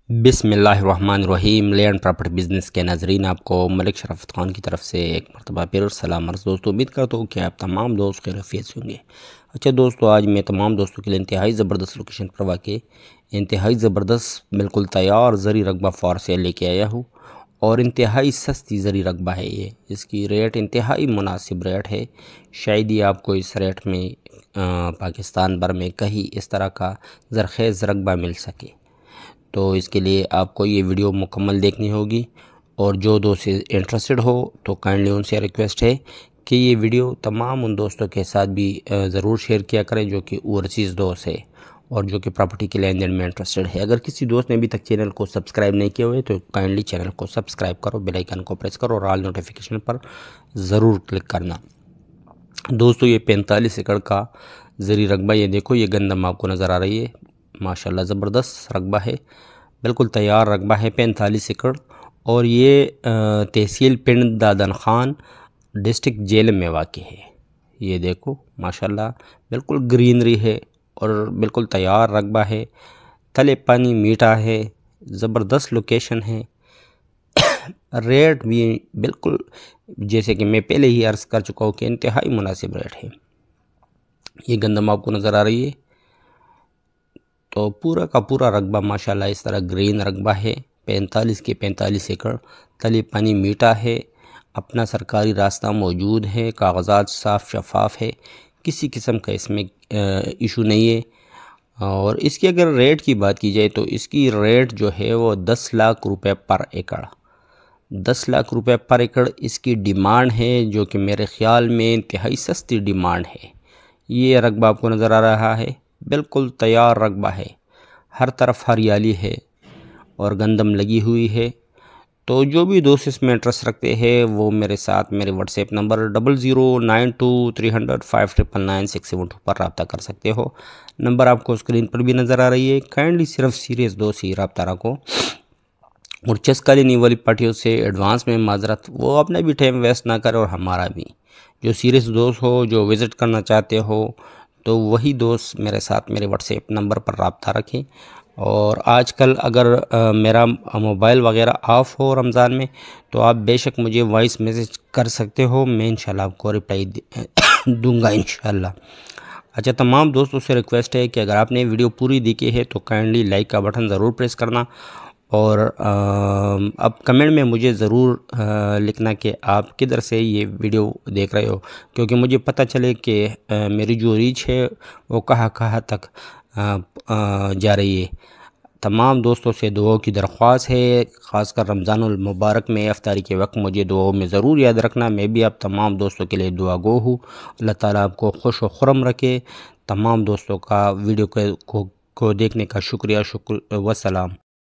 बिस्मिल्लाहिर्रहमानिर्रहीम। Land property business के नाजरीन, आपको मलिक शराफत खान की तरफ से एक मरतबा फिर सलाम अर्ज़। दोस्तों, उम्मीद करता हूँ कि आप तमाम दोस्त खैरियत से होंगे। अच्छा दोस्तों, आज मैं तमाम दोस्तों के लिए इंतहाई ज़बरदस्त लोकेशन पर वाक़ई इंतहाई ज़बरदस्त बिल्कुल तैयार ज़री रकबा फॉर सेल लेके आया हूँ। और इंतहाई सस्ती ज़री रकबा है ये। इसकी रेट इंतहाई मुनासिब रेट है। शायद ही आपको इस रेट में पाकिस्तान भर में कहीं इस तरह का ज़रख़ेज़ रकबा मिल सके। तो इसके लिए आपको ये वीडियो मुकम्मल देखनी होगी। और जो दोस्त इंटरेस्टेड हो तो काइंडली उनसे रिक्वेस्ट है कि ये वीडियो तमाम उन दोस्तों के साथ भी ज़रूर शेयर किया करें जो कि ओवरसीज़ दोस्त है और जो कि प्रॉपर्टी के लेन देन में इंटरेस्टेड है। अगर किसी दोस्त ने अभी तक चैनल को सब्सक्राइब नहीं किया हुआ है तो काइंडली चैनल को सब्सक्राइब करो, बेल आइकन को प्रेस करो और ऑल नोटिफिकेशन पर ज़रूर क्लिक करना। दोस्तों, ये 45 एकड़ का ज़री रकबा, ये देखो, ये गंदम आपको नज़र आ रही है। माशाल्लाह ज़बरदस्त रकबा है, बिल्कुल तैयार रकबा है 45 एकड़। और ये तहसील पिंड दादन खान डिस्ट्रिक्ट जेलम में वाक़ है। ये देखो माशाल्लाह बिल्कुल ग्रीनरी है और बिल्कुल तैयार रकबा है। तले पानी मीठा है, ज़बरदस्त लोकेशन है। रेट भी बिल्कुल जैसे कि मैं पहले ही अर्ज़ कर चुका हूँ कि इंतहाई मुनासिब रेट है। ये गंदम आपको नज़र आ रही है। तो पूरा का पूरा रकबा माशाल्लाह इस तरह ग्रीन रकबा है। 45 के 45 एकड़, तले पानी मीठा है, अपना सरकारी रास्ता मौजूद है, कागजात साफ़ शफाफ है, किसी किस्म का इसमें इशू नहीं है। और इसकी अगर रेट की बात की जाए तो इसकी रेट जो है वो 10 लाख रुपए पर एकड़, 10 लाख रुपए पर एकड़ इसकी डिमांड है, जो कि मेरे ख़्याल में इंतहाई सस्ती डिमांड है। ये रकबा आपको नज़र आ रहा है, बिल्कुल तैयार रकबा है, हर तरफ हरियाली है और गंदम लगी हुई है। तो जो भी दोस्त इसमें इंटरेस्ट रखते हैं वो मेरे साथ मेरे व्हाट्सएप नंबर 00923005999672 पर रब्ता कर सकते हो। नंबर आपको स्क्रीन पर भी नज़र आ रही है। काइंडली सिर्फ सीरियस दोस्त ही रब्ता रखो। और चस्कालीनी वाली पार्टियों से एडवांस में माजरत, वो अपना भी टाइम वेस्ट ना करे और हमारा भी। जो सीरियस दोस्त हो, जो विज़िट करना चाहते हो, तो वही दोस्त मेरे साथ मेरे व्हाट्सएप नंबर पर रब्ता रखें। और आजकल अगर मेरा मोबाइल वगैरह ऑफ़ हो रमज़ान में तो आप बेशक मुझे वॉइस मैसेज कर सकते हो, मैं इंशाल्लाह आपको रिप्लाई दूंगा इंशाल्लाह। अच्छा, तमाम दोस्तों से रिक्वेस्ट है कि अगर आपने वीडियो पूरी देखी है तो काइंडली लाइक का बटन ज़रूर प्रेस करना। और अब कमेंट में मुझे ज़रूर लिखना कि आप किधर से ये वीडियो देख रहे हो, क्योंकि मुझे पता चले कि मेरी जो रीच है वो कहाँ कहाँ तक जा रही है। तमाम दोस्तों से दुआओं की दरख्वास्त है, ख़ासकर रमज़ानुल मुबारक में इफ्तारी के वक्त मुझे दुआओं में ज़रूर याद रखना। मैं भी आप तमाम दोस्तों के लिए दुआ गो हूँ। अल्लाह ताला आपको खुश व खुरम रखे। तमाम दोस्तों का वीडियो को देखने का शुक्रिया। वस्सलाम।